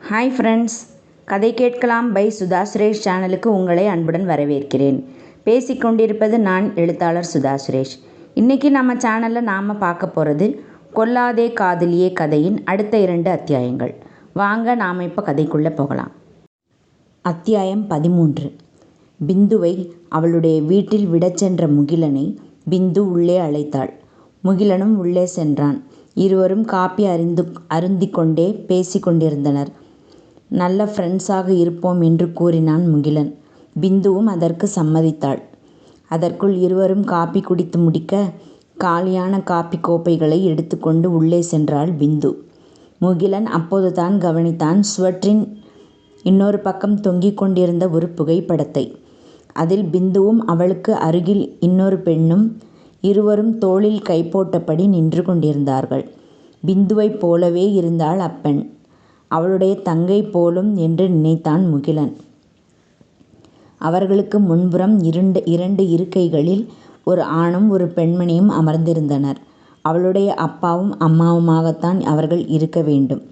Hi friends, கதை கேட்கலாம் by Sudha Suresh சேனலுக்கு உங்களை அன்புடன் வரவேற்கிறேன். பேசிக்கொண்டிருப்பது நான் எழுத்தாளர் சுதா சுரேஷ். இன்றைக்கி நம்ம சேனலில் நாம் பார்க்க போகிறது கொல்லாதே காதலியே கதையின் அடுத்த 2 அத்தியாயங்கள். வாங்க நாம் இப்போ கதைக்குள்ளே போகலாம். அத்தியாயம் 13. பிந்துவை அவளுடைய வீட்டில் விடச் சென்ற முகிலனை பிந்து உள்ளே அழைத்தாள். முகிலனும் உள்ளே சென்றான். இருவரும் காப்பி அருந்திக்கொண்டே பேசி கொண்டிருந்தனர். நல்ல ஃப்ரெண்ட்ஸாக இருப்போம் என்று கூறினான் முகிலன். பிந்துவும் அதற்கு சம்மதித்தாள். அதற்குள் இருவரும் காப்பி குடித்து முடிக்க காலியான காப்பி கோப்பைகளை எடுத்துக்கொண்டு உள்ளே சென்றாள் பிந்து. முகிலன் அப்போது தான் கவனித்தான் சுவற்றின் இன்னொரு பக்கம் தொங்கிக் கொண்டிருந்த ஒரு புகைப்படத்தை. அதில் பிந்துவும் அவளுக்கு அருகில் இன்னொரு பெண்ணும் இருவரும் தோளில் கை போட்டபடி நின்று கொண்டிருந்தார்கள். பிந்துவைப் போலவே இருந்தாள் அப்பெண். அவளுடைய தங்கை போலும் என்று நினைத்தான் முகிலன். அவர்களுக்கு முன்புறம் 2 இருக்கைகளில் ஒரு ஆணும் ஒரு பெண்மணியும் அமர்ந்திருந்தனர். அவளுடைய அப்பாவும் அம்மாவுமாகத்தான் அவர்கள் இருக்க வேண்டும்.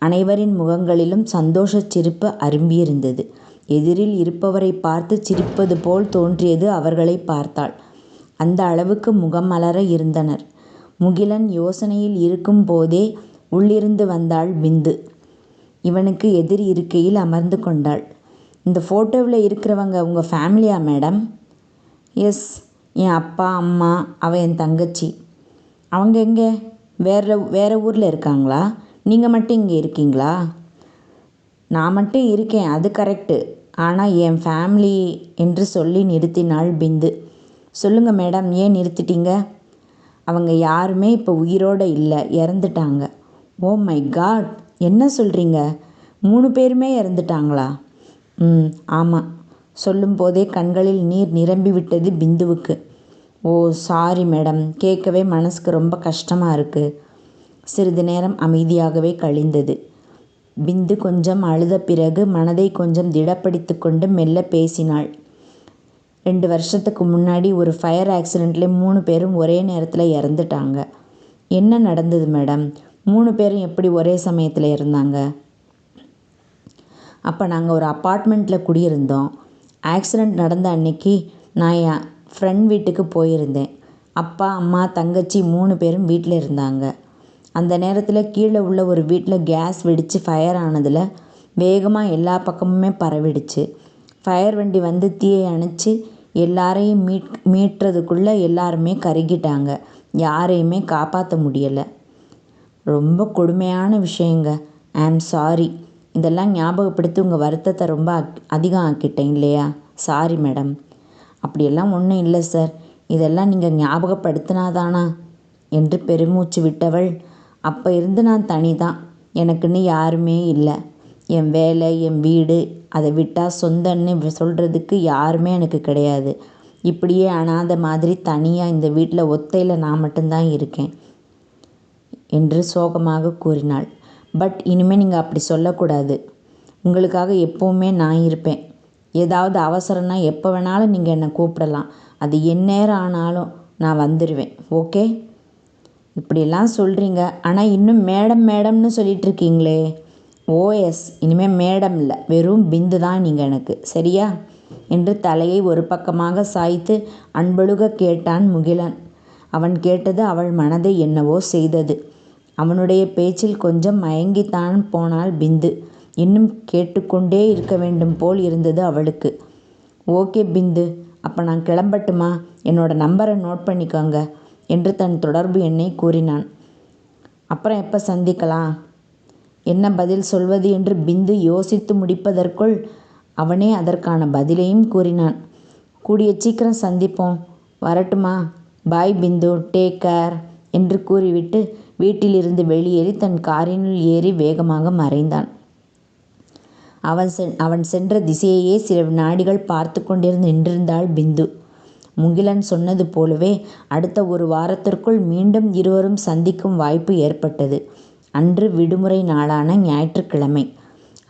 அனைவரின் முகங்களிலும் சந்தோஷச் சிரிப்பு அரும்பியிருந்தது. எதிரில் இருப்பவரை பார்த்து சிரிப்பது போல் தோன்றியது அவர்களை பார்த்தாள். அந்த அளவுக்கு முகம் மலர இருந்தனர். முகிலன் யோசனையில் இருக்கும் போதே உள்ளிருந்து வந்தாள் பிந்து. இவனுக்கு எதிர் இருக்கையில் அமர்ந்து கொண்டாள். இந்த ஃபோட்டோவில் இருக்கிறவங்க உங்கள் ஃபேமிலியா மேடம்? எஸ், என் அப்பா அம்மா, அவள் என் தங்கச்சி. அவங்க எங்கே? வேறு ஊரில் இருக்காங்களா? நீங்கள் மட்டும் இங்கே இருக்கீங்களா? நான் மட்டும் இருக்கேன், அது கரெக்டு. ஆனால் என் ஃபேமிலி என்று சொல்லி நிறுத்தினாள் பிந்து. சொல்லுங்கள் மேடம், ஏன் நிறுத்திட்டீங்க? அவங்க யாருமே இப்போ உயிரோடு இல்லை, இறந்துட்டாங்க. ஓ மை காட், என்ன சொல்கிறீங்க? 3 பேருமே இறந்துட்டாங்களா? ஆமாம். சொல்லும் போதே கண்களில் நீர் நிரம்பி விட்டது பிந்துவுக்கு. ஓ சாரி மேடம், கேட்கவே மனசுக்கு ரொம்ப கஷ்டமாக இருக்குது. சிறிது நேரம் அமைதியாகவே கழிந்தது. பிந்து கொஞ்சம் அழுத பிறகு மனதை கொஞ்சம் திடப்படுத்தி கொண்டு மெல்ல பேசினாள். 2 வருஷத்துக்கு முன்னாடி ஒரு ஃபயர் ஆக்சிடெண்ட்டில் 3 பேரும் ஒரே நேரத்தில் இறந்துட்டாங்க. என்ன நடந்தது மேடம்? 3 பேரும் எப்படி ஒரே சமயத்தில் இருந்தாங்க? அப்போ நாங்கள் ஒரு அப்பார்ட்மெண்ட்டில் குடியிருந்தோம். ஆக்சிடெண்ட் நடந்த அன்னைக்கு நான் என் ஃப்ரெண்ட் வீட்டுக்கு போயிருந்தேன். அப்பா அம்மா தங்கச்சி 3 பேரும் வீட்டில் இருந்தாங்க. அந்த நேரத்தில் கீழே உள்ள ஒரு வீட்டில் கேஸ் வெடித்து ஃபயர் ஆனதில் வேகமாக எல்லா பக்கமுமே பரவிடுச்சு. ஃபயர் வண்டி வந்து தீயை அணைச்சி எல்லாரையும் மீட்டுறதுக்குள்ளே எல்லாருமே கருகிட்டாங்க. யாரையுமே காப்பாற்ற முடியலை. ரொம்ப கொடுமையான விஷயங்க. ஐ ஆம் சாரி. இதெல்லாம் ஞாபகப்படுத்தி உங்கள் வருத்தத்தை ரொம்ப அதிகம் ஆக்கிட்டேன் இல்லையா? Sorry madam. அப்படியெல்லாம் ஒன்றும் இல்லை சார். இதெல்லாம் நீங்கள் ஞாபகப்படுத்தினாதானா என்று பெருமூச்சு விட்டவள், அப்போ இருந்து நான் தனி தான். எனக்குன்னு யாருமே இல்லை. என் வேலை, என் வீடு, அதை விட்டால் சொந்தன்னு சொல்கிறதுக்கு யாருமே எனக்கு கிடையாது. இப்படியே அனாதை மாதிரி தனியாக இந்த வீட்டில் ஒத்தையில் நான் மட்டும்தான் இருக்கேன் என்று சோகமாக கூறினாள். பட் இனிமேல் நீங்கள் அப்படி சொல்லக்கூடாது. உங்களுக்காக எப்போவுமே நான் இருப்பேன். ஏதாவது அவசரம்னா எப்போ வேணாலும் நீங்கள் என்னை கூப்பிடலாம். அது எந்நேரம் ஆனாலும் நான் வந்துடுவேன். ஓகே? இப்படியெல்லாம் சொல்கிறீங்க, ஆனால் இன்னும் மேடம் மேடம்னு சொல்லிகிட்ருக்கீங்களே. ஓஎஸ், இனிமேல் மேடம் இல்லை, வெறும் பிந்து தான் நீங்கள் எனக்கு, சரியா? என்று தலையை ஒரு பக்கமாக சாய்த்து அன்பொழுக கேட்டான் முகிலன். அவன் கேட்டது அவள் மனதை என்னவோ செய்தது. அவனுடைய பேச்சில் கொஞ்சம் மயங்கித்தான் போனாள் பிந்து. இன்னும் கேட்டுக்கொண்டே இருக்க வேண்டும் போல் இருந்தது அவளுக்கு. ஓகே பிந்து, அப்போ நான் கிளம்பட்டுமா? என்னோட நம்பரை நோட் பண்ணிக்கோங்க என்று தன் தொடர்பு எண்ணை கூறினான். அப்புறம் எப்போ சந்திக்கலாம்? என்ன பதில் சொல்வது என்று பிந்து யோசித்து முடிப்பதற்குள் அவனே அதற்கான பதிலையும் கூறினான். கூடிய சீக்கிரம் சந்திப்போம், வரட்டுமா? பாய் பிந்து, டேக் கேர் என்று கூறிவிட்டு வீட்டிலிருந்து வெளியேறி தன் காரினுள் ஏறி வேகமாக மறைந்தான். அவன் சென்ற திசையையே சில வினாடிகள் பார்த்து கொண்டிருந்து நின்றிருந்தாள் பிந்து. முகிலன் சொன்னது போலவே அடுத்த 1 வாரத்திற்குள் மீண்டும் இருவரும் சந்திக்கும் வாய்ப்பு ஏற்பட்டது. அன்று விடுமுறை நாளான ஞாயிற்றுக்கிழமை.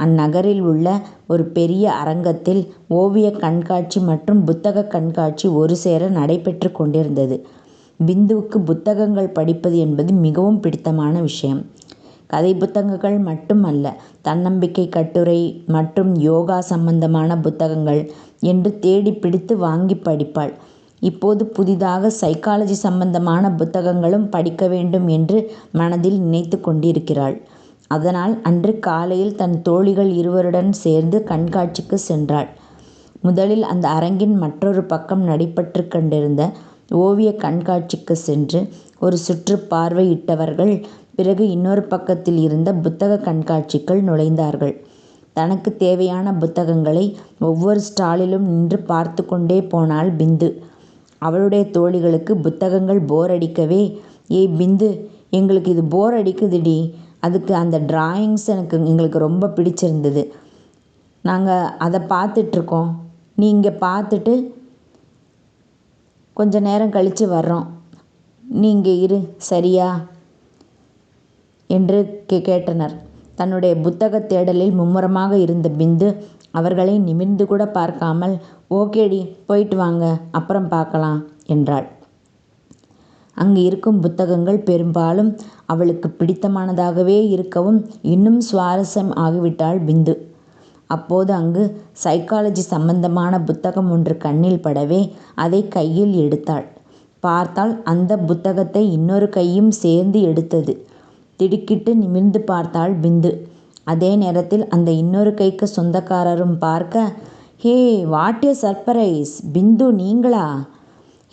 அந்நகரில் உள்ள ஒரு பெரிய அரங்கத்தில் ஓவிய கண்காட்சி மற்றும் புத்தக கண்காட்சி ஒரு சேர நடைபெற்று கொண்டிருந்தது. பிந்துவுக்கு புத்தகங்கள் படிப்பது என்பது மிகவும் பிடித்தமான விஷயம். கதை புத்தகங்கள் மட்டுமல்ல, தன்னம்பிக்கை கட்டுரை மற்றும் யோகா சம்பந்தமான புத்தகங்கள் என்று தேடி பிடித்து வாங்கி படிப்பாள். இப்போது புதிதாக சைக்காலஜி சம்பந்தமான புத்தகங்களும் படிக்க வேண்டும் என்று மனதில் நினைத்து கொண்டிருக்கிறாள். அதனால் அன்று காலையில் தன் தோழிகள் இருவருடன் சேர்ந்து கண்காட்சிக்கு சென்றாள். முதலில் அந்த அரங்கின் மற்றொரு பக்கம் நடைபெற்று கொண்டிருந்த ஓவிய கண்காட்சிக்கு சென்று ஒரு சுற்று பார்வையிட்டவர்கள் பிறகு இன்னொரு பக்கத்தில் இருந்த புத்தக கண்காட்சிக்குள் நுழைந்தார்கள். தனக்கு தேவையான புத்தகங்களை ஒவ்வொரு ஸ்டாலிலும் நின்று பார்த்து கொண்டே போனாள் பிந்து. அவளுடைய தோழிகளுக்கு புத்தகங்கள் போர் அடிக்கவே, ஏய் பிந்து, எங்களுக்கு இது போர் அடிக்குதுடி, அதுக்கு அந்த டிராயிங்ஸ் எங்களுக்கு ரொம்ப பிடிச்சிருந்தது, நாங்கள் அதை பார்த்துட்ருக்கோம், நீ இங்கே பார்த்துட்டு கொஞ்ச நேரம் கழித்து வர்றோம், நீ இங்கே இரு சரியா என்று கேட்டனர். தன்னுடைய புத்தக தேடலில் மும்முரமாக இருந்த பிந்து அவர்களை நிமிர்ந்து கூட பார்க்காமல், ஓகேடி, போயிட்டு வாங்க, அப்புறம் பார்க்கலாம் என்றாள். அங்கு இருக்கும் புத்தகங்கள் பெரும்பாலும் அவளுக்கு பிடித்தமானதாகவே இருக்கவும் இன்னும் சுவாரஸ்யம் ஆகிவிட்டாள் பிந்து. அப்போது அங்கு சைக்காலஜி சம்பந்தமான புத்தகம் ஒன்று கண்ணில் படவே அதை கையில் எடுத்தாள். பார்த்தால் அந்த புத்தகத்தை இன்னொரு கையும் சேர்ந்து எடுத்தது. திடுக்கிட்டு நிமிர்ந்து பார்த்தாள் பிந்து. அதே நேரத்தில் அந்த இன்னொரு கைக்கு சொந்தக்காரரும் பார்க்க, ஹே, வாட் ஏ சர்ப்ரைஸ், பிந்து நீங்களா?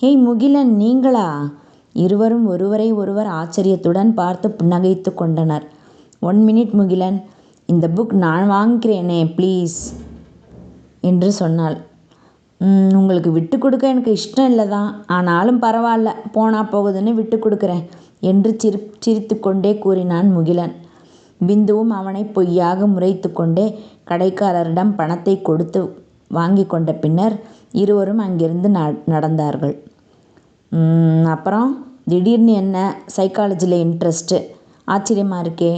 ஹேய் முகிலன் நீங்களா? இருவரும் ஒருவரை ஒருவர் ஆச்சரியத்துடன் பார்த்து புன்னகைத்து கொண்டனர். 1 minute முகிலன், இந்த புக் நான் வாங்கிக்கிறேனே ப்ளீஸ் என்று சொன்னாள். உங்களுக்கு விட்டு கொடுக்க எனக்கு இஷ்டம் இல்லை தான், ஆனாலும் பரவாயில்ல, போனா போகுதுன்னு விட்டு கொடுக்குறேன் என்று சிரித்து கொண்டே கூறினான் முகிலன். பிந்துவும் அவனை பொய்யாக முறைத்து கொண்டே கடைக்காரரிடம் பணத்தை கொடுத்து வாங்கி கொண்ட பின்னர் இருவரும் அங்கிருந்து நடந்தார்கள். அப்புறம் திடீர்னு என்ன சைக்காலஜியில் இன்ட்ரெஸ்ட்டு? ஆச்சரியமாக இருக்கே.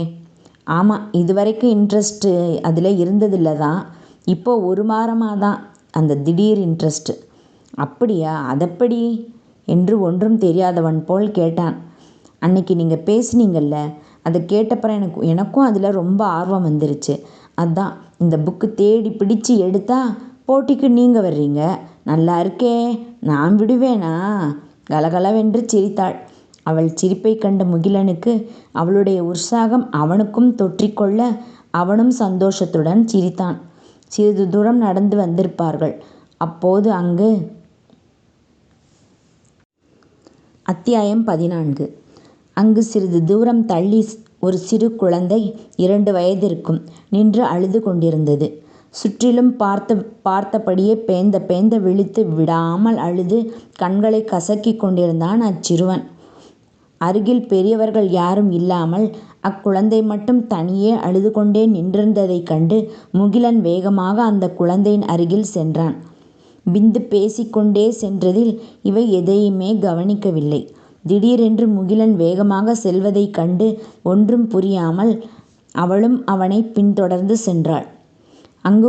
ஆமாம், இதுவரைக்கும் இன்ட்ரெஸ்ட்டு அதில் இருந்ததில்லை தான், இப்போது 1 வாரமாக தான் அந்த திடீர் இன்ட்ரெஸ்ட்டு. அப்படியா, அதப்படி என்று ஒன்றும் தெரியாதவன் போல் கேட்டான். அன்னைக்கு நீங்கள் பேசுனீங்கல்ல, அதை கேட்டப்புறம் எனக்கும் அதில் ரொம்ப ஆர்வம் வந்துருச்சு. அதான் இந்த புக்கு தேடி பிடிச்சு எடுத்தா போட்டிக்கு நீங்கள் வர்றீங்க. நல்லா இருக்கே, நான் விடுவேனா? கலகலவென்று சிரித்தாள். அவள் சிரிப்பை கண்ட முகிலனுக்கு அவளுடைய உற்சாகம் அவனுக்கும் தொற்றிக்கொள்ள அவனும் சந்தோஷத்துடன் சிரித்தான். சிறிது தூரம் நடந்து வந்திருப்பார்கள். அப்போது அங்கு அத்தியாயம் 14. அங்கு சிறிது தூரம் தள்ளி ஒரு சிறு குழந்தை 2 வயதிற்கும் நின்று அழுது கொண்டிருந்தது. சுற்றிலும் பார்த்தபடியே பேந்த விழித்து விடாமல் அழுது கண்களை கசக்கி கொண்டிருந்தான் அச்சிறுவன். அருகில் பெரியவர்கள் யாரும் இல்லாமல் அக்குழந்தை மட்டும் தனியே அழுது கொண்டே நின்றிருந்ததைக் கண்டு முகிலன் வேகமாக அந்த குழந்தையின் அருகில் சென்றான். பிந்து பேசிக்கொண்டே சென்றதில் இவை எதையுமே கவனிக்கவில்லை. திடீரென்று முகிலன் வேகமாக செல்வதைக் கண்டு ஒன்றும் புரியாமல் அவளும் அவனை பின்தொடர்ந்து சென்றாள். அங்கு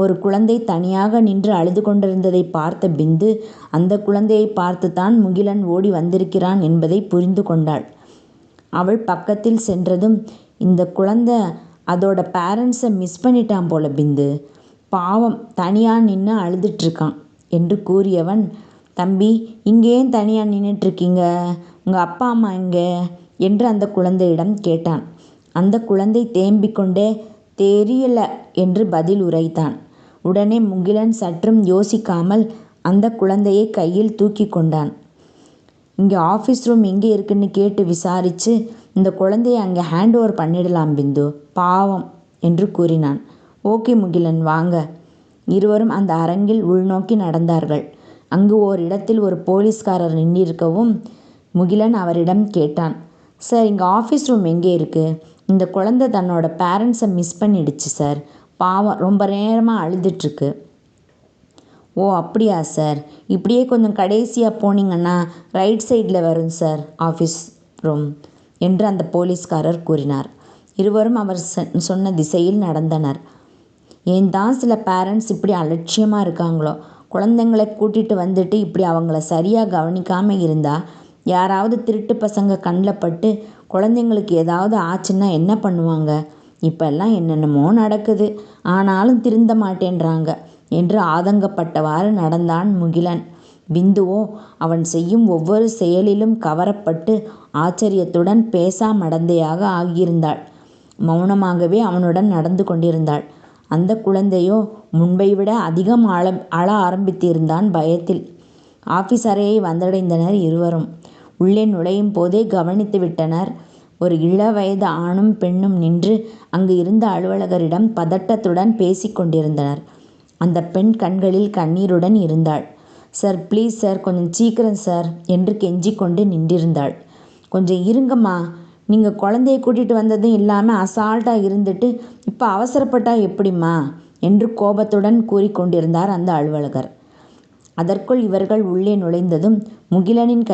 ஒரு குழந்தை தனியாக நின்று அழுது கொண்டிருந்ததை பார்த்த பிந்து அந்த குழந்தையை பார்த்துத்தான் முகிலன் ஓடி வந்திருக்கிறான் என்பதை புரிந்து கொண்டாள். அவள் பக்கத்தில் சென்றதும், இந்த குழந்தை அதோட பேரண்ட்ஸை மிஸ் பண்ணிட்டான் போல பிந்து, பாவம் தனியாக நின்று அழுதுட்ருக்கான் என்று கூறியவன், தம்பி, இங்கேயும் தனியாக நின்றுட்டுருக்கீங்க, உங்கள் அப்பா அம்மா எங்கே என்று அந்த குழந்தையிடம் கேட்டான். அந்த குழந்தை தேம்பிக்கொண்டே தெரியல என்று பதில் உரைத்தான். உடனே முகிலன் சற்றும் யோசிக்காமல் அந்த குழந்தையை கையில் தூக்கி கொண்டான். இங்கே ஆஃபீஸ் ரூம் எங்கே இருக்குன்னு கேட்டு விசாரித்து இந்த குழந்தையை அங்கே ஹேண்ட் ஓவர் பண்ணிடலாம் பிந்து, பாவம் என்று கூறினான். ஓகே முகிலன், வாங்க. இருவரும் அந்த அரங்கில் உள்நோக்கி நடந்தார்கள். அங்கு ஓரிடத்தில் ஒரு போலீஸ்காரர் நின்றிருக்கவும் முகிலன் அவரிடம் கேட்டான், சார், இங்கே ஆஃபீஸ் ரூம் எங்கே இருக்குது? இந்த குழந்தை தன்னோட பேரண்ட்ஸை மிஸ் பண்ணிடுச்சு சார், பாவம் ரொம்ப நேரமாக அழுதுட்ருக்கு. ஓ அப்படியா சார், இப்படியே கொஞ்சம் கடைசியாக போனீங்கன்னா ரைட் சைடில் வரும் சார் ஆஃபீஸ் ரூம் என்று அந்த போலீஸ்காரர் கூறினார். இருவரும் அவர் சொன்ன திசையில் நடந்தனர். ஏன் தான் சில பேரண்ட்ஸ் இப்படி அலட்சியமாக இருக்காங்களோ, குழந்தைங்களை கூட்டிகிட்டு வந்துட்டு இப்படி அவங்கள சரியாக கவனிக்காமல் இருந்தால் யாராவது திருட்டு பசங்க கண்ணில் பட்டு குழந்தைங்களுக்கு ஏதாவது ஆச்சுன்னா என்ன பண்ணுவாங்க? இப்பெல்லாம் என்னென்னமோ நடக்குது, ஆனாலும் திருந்த மாட்டேன்றாங்க என்று ஆதங்கப்பட்டவாறு நடந்தான் முகிலன். பிந்துவோ அவன் செய்யும் ஒவ்வொரு செயலிலும் கவரப்பட்டு ஆச்சரியத்துடன் பேசாமடந்தையாக ஆகியிருந்தாள். மௌனமாகவே அவனுடன் நடந்து கொண்டிருந்தாள். அந்த குழந்தையோ முன்பை விட அதிகம் அழ ஆரம்பித்திருந்தான் பயத்தில். ஆஃபீஸ் அறையை வந்தடைந்தனர் இருவரும். உள்ளே நுழையும் போதே கவனித்து விட்டனர். ஒரு இளவயது ஆணும் பெண்ணும் நின்று அங்கு இருந்த அலுவலகரிடம் பதட்டத்துடன் பேசிக் கொண்டிருந்தனர். அந்த பெண் கண்களில் கண்ணீருடன் இருந்தாள். சார், ப்ளீஸ் சார், கொஞ்சம் சீக்கிரம் சார் என்று கெஞ்சிக் கொண்டு நின்றிருந்தாள். கொஞ்சம் இருங்கம்மா, நீங்கள் குழந்தையை கூட்டிகிட்டு வந்ததும் இல்லாமல் அசால்ட்டாக இருந்துட்டு இப்போ அவசரப்பட்டா எப்படிம்மா என்று கோபத்துடன் கூறிக்கொண்டிருந்தார் அந்த அலுவலகர். அதற்குள் இவர்கள் உள்ளே நுழைந்ததும் முகிலனின்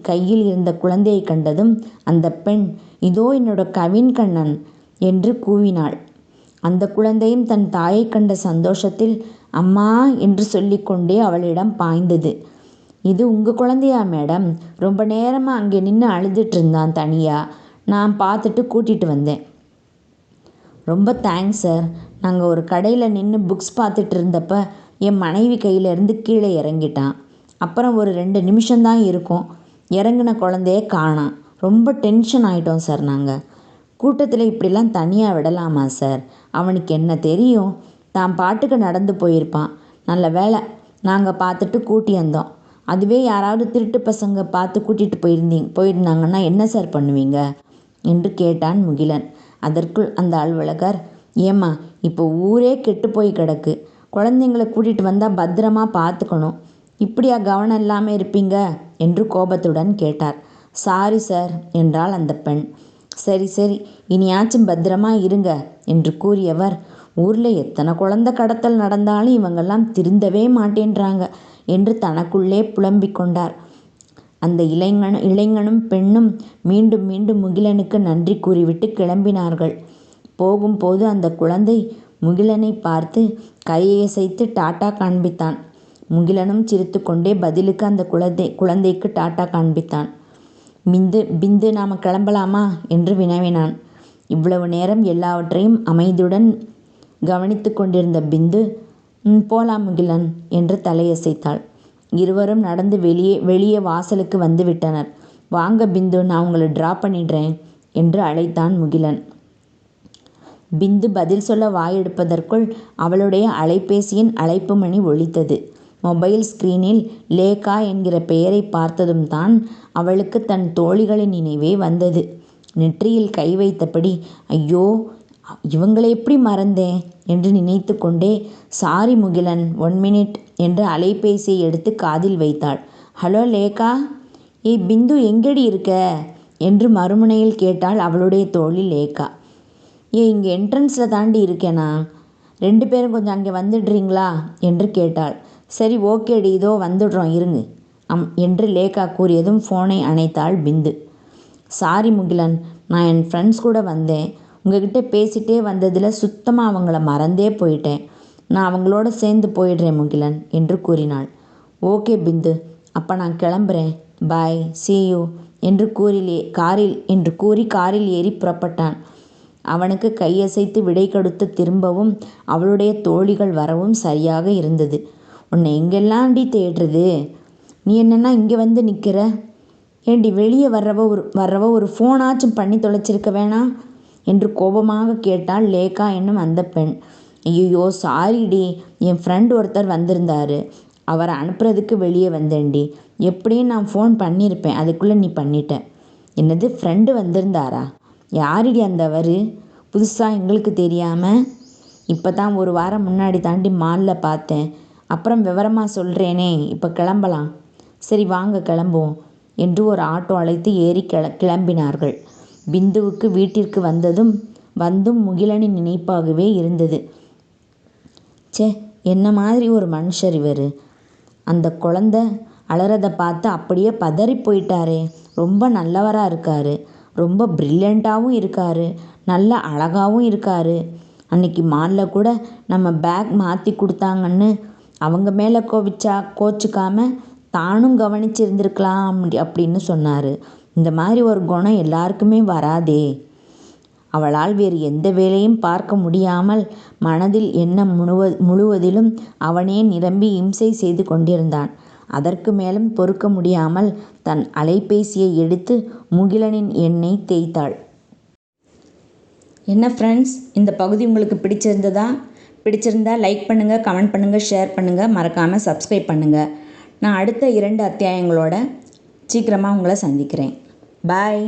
கையில் இருந்த குழந்தையை கண்டதும் அந்த பெண், இதோ என்னோட கவின் கண்ணன் என்று கூவினாள். அந்த குழந்தையும் தன் தாயை கண்ட சந்தோஷத்தில் அம்மா என்று சொல்லிக்கொண்டே அவளிடம் பாய்ந்தது. இது உங்கள் குழந்தையா மேடம்? ரொம்ப நேரமாக அங்கே நின்று அழுதுட்டு இருந்தான் தனியா. நான் பார்த்துட்டு கூட்டிகிட்டு வந்தேன். ரொம்ப தேங்க்ஸ் சார். நாங்கள் ஒரு கடையில் நின்று புக்ஸ் பார்த்துட்டு இருந்தப்ப என் மனைவி கையிலேருந்து கீழே இறங்கிட்டான். அப்புறம் ஒரு 2 நிமிஷம்தான் இருக்கும். இறங்கின குழந்தைய காணோம். ரொம்ப டென்ஷன் ஆகிட்டோம் சார். நாங்கள் கூட்டத்தில் இப்படிலாம் தனியாக விடலாமா சார்? அவனுக்கு என்ன தெரியும்? தான் பாட்டுக்கு நடந்து போயிருப்பான். நல்ல வேலை நாங்கள் பார்த்துட்டு கூட்டி வந்தோம். அதுவே யாராவது திருட்டு பசங்க பார்த்து கூட்டிகிட்டு போயிருந்தாங்கன்னா என்ன சார் பண்ணுவீங்க என்று கேட்டான் முகிலன். அதற்குள் அந்த அலுவலகர், ஏம்மா, இப்போ ஊரே கெட்டு போய் கிடக்கு. குழந்தைங்களை கூட்டிகிட்டு வந்தால் பத்திரமா பார்த்துக்கணும். இப்படியா கவனம் இல்லாமல் இருப்பீங்க என்று கோபத்துடன் கேட்டார். சாரி சார் என்றாள் அந்த பெண். சரி சரி, இனியாச்சும் பத்திரமா இருங்க என்று கூறியவர், ஊரில் எத்தனை குழந்தை கடத்தல் நடந்தாலும் இவங்கெல்லாம் திருந்தவே மாட்டேன்றாங்க என்று தனக்குள்ளே புலம்பிக் கொண்டார். அந்த இளைஞனும் பெண்ணும் மீண்டும் மீண்டும் முகிலனுக்கு நன்றி கூறிவிட்டு கிளம்பினார்கள். போகும்போது அந்த குழந்தை முகிலனை பார்த்து கையசைத்து டாட்டா காண்பித்தான். முகிலனும் சிரித்து கொண்டே பதிலுக்கு அந்த குழந்தைக்கு டாட்டா காண்பித்தான். பிந்து நாம் கிளம்பலாமா என்று வினவினான். இவ்வளவு நேரம் எல்லாவற்றையும் அமைதியுடன் கவனித்து கொண்டிருந்த பிந்து, போலாம் முகிலன் என்று தலையசைத்தாள். இருவரும் நடந்து வெளியே வாசலுக்கு வந்து விட்டனர். வாங்க பிந்து, நான் உங்களை ட்ராப் பண்ணிடுறேன் என்று அழைத்தான் முகிலன். பிந்து பதில் சொல்ல வாயெடுப்பதற்குள் அவளுடைய அலைபேசியின் அழைப்பு மணி ஒலித்தது. மொபைல் ஸ்கிரீனில் லேகா என்கிற பெயரை பார்த்ததும் தான் அவளுக்கு தன் தோழிகளின் நினைவே வந்தது. நெற்றியில் கை வைத்தபடி, ஐயோ, இவங்களை எப்படி மறந்தேன் என்று நினைத்து கொண்டே, சாரி முகிலன், 1 மினிட் என்று அலைபேசியை எடுத்து காதில் வைத்தாள். ஹலோ லேகா, ஏய் பிந்து, எங்கடி இருக்க என்று மறுமுனையில் கேட்டாள் அவளுடைய தோழி லேகா. இங்கே என்ட்ரன்ஸில் தாண்டி இருக்கேனா, 2 பேரும் கொஞ்சம் அங்கே வந்துடுறீங்களா என்று கேட்டாள். சரி ஓகேடி, இதோ வந்துடுறோம் இருங்க என்று லேகா கூறியதும் ஃபோனை அணைத்தாள் பிந்து. சாரி முகிலன், நான் என் ஃப்ரெண்ட்ஸ் கூட வந்தேன். உங்ககிட்ட பேசிகிட்டே வந்ததில் சுத்தமாக அவங்கள மறந்தே போயிட்டேன். நான் அவங்களோட சேர்ந்து போயிடுறேன் முகிலன் என்று கூறினாள். ஓகே பிந்து, அப்போ நான் கிளம்புறேன், பாய், see you என்று கூறி காரில் ஏறி புறப்பட்டான். அவனுக்கு கையசைத்து விடை கொடுத்து திரும்பவும் அவளுடைய தோழிகள் வரவும் சரியாக இருந்தது. உன்னை எங்கெல்லாம்டி தேடுறது? நீ என்னன்னா இங்கே வந்து நிற்கிற? ஏண்டி, வெளியே வர்றவ ஒரு ஃபோனாச்சும் பண்ணி தொலைச்சிருக்க வேணாம் என்று கோபமாக கேட்டாள் லேகா என்னும் அந்த பெண். ஐயோ சாரிடி, என் ஃப்ரெண்ட் ஒருத்தர் வந்திருந்தாரு, அவரை அனுப்புறதுக்கு வெளியே வந்தேன்டி. எப்படியும் நான் ஃபோன் பண்ணியிருப்பேன், அதுக்குள்ளே நீ பண்ணிட்ட. என்னது, ஃப்ரெண்டு வந்திருந்தாரா? யாரிடி அந்தவர்? புதுசாக எங்களுக்கு தெரியாமல்? இப்போ தான் 1 வாரம் முன்னாடி தாண்டி மாலில் பார்த்தேன். அப்புறம் விவரமாக சொல்கிறேனே, இப்போ கிளம்பலாம். சரி வாங்க கிளம்புவோம் என்று ஒரு ஆட்டோ அழைத்து ஏறி கிளம்பினார்கள். பிந்துவுக்கு வீட்டிற்கு வந்தும் முகிலனின் நினைப்பாகவே இருந்தது. சே, என்ன மாதிரி ஒரு மனுஷர் இவர். அந்த குழந்தை அலறதை பார்த்து அப்படியே பதறி போயிட்டாரே. ரொம்ப நல்லவராக இருக்கார், ரொம்ப ப்ரில்லியண்ட்டாகவும் இருக்கார், நல்ல அழகாகவும் இருக்கார். அன்னைக்கு மாலில் கூட நம்ம பேக் மாற்றி கொடுத்தாங்கன்னு அவங்க மேலே கோச்சிக்காமல் தானும் கவனிச்சிருந்துருக்கலாம் அப்படின்னு சொன்னார். இந்த மாதிரி ஒரு குணம் எல்லாருக்குமே வராதே. அவளால் வேறு எந்த வேலையும் பார்க்க முடியாமல் மனதில் எண்ணம் முழுவதிலும் அவனே நிரம்பி இம்சை செய்து கொண்டிருந்தான். அதற்கு மேலும் பொறுக்க முடியாமல் தன் அலைபேசியை எடுத்து முகிலனின் எண்ணை தேய்த்தாள். என்ன ஃப்ரெண்ட்ஸ், இந்த பகுதி உங்களுக்கு பிடிச்சிருந்தா லைக் பண்ணுங்கள், கமெண்ட் பண்ணுங்கள், ஷேர் பண்ணுங்கள், மறக்காமல் சப்ஸ்கிரைப் பண்ணுங்கள். நான் அடுத்த 2 அத்தியாயங்களோட சீக்கிரமாக உங்களை சந்திக்கிறேன். பாய்.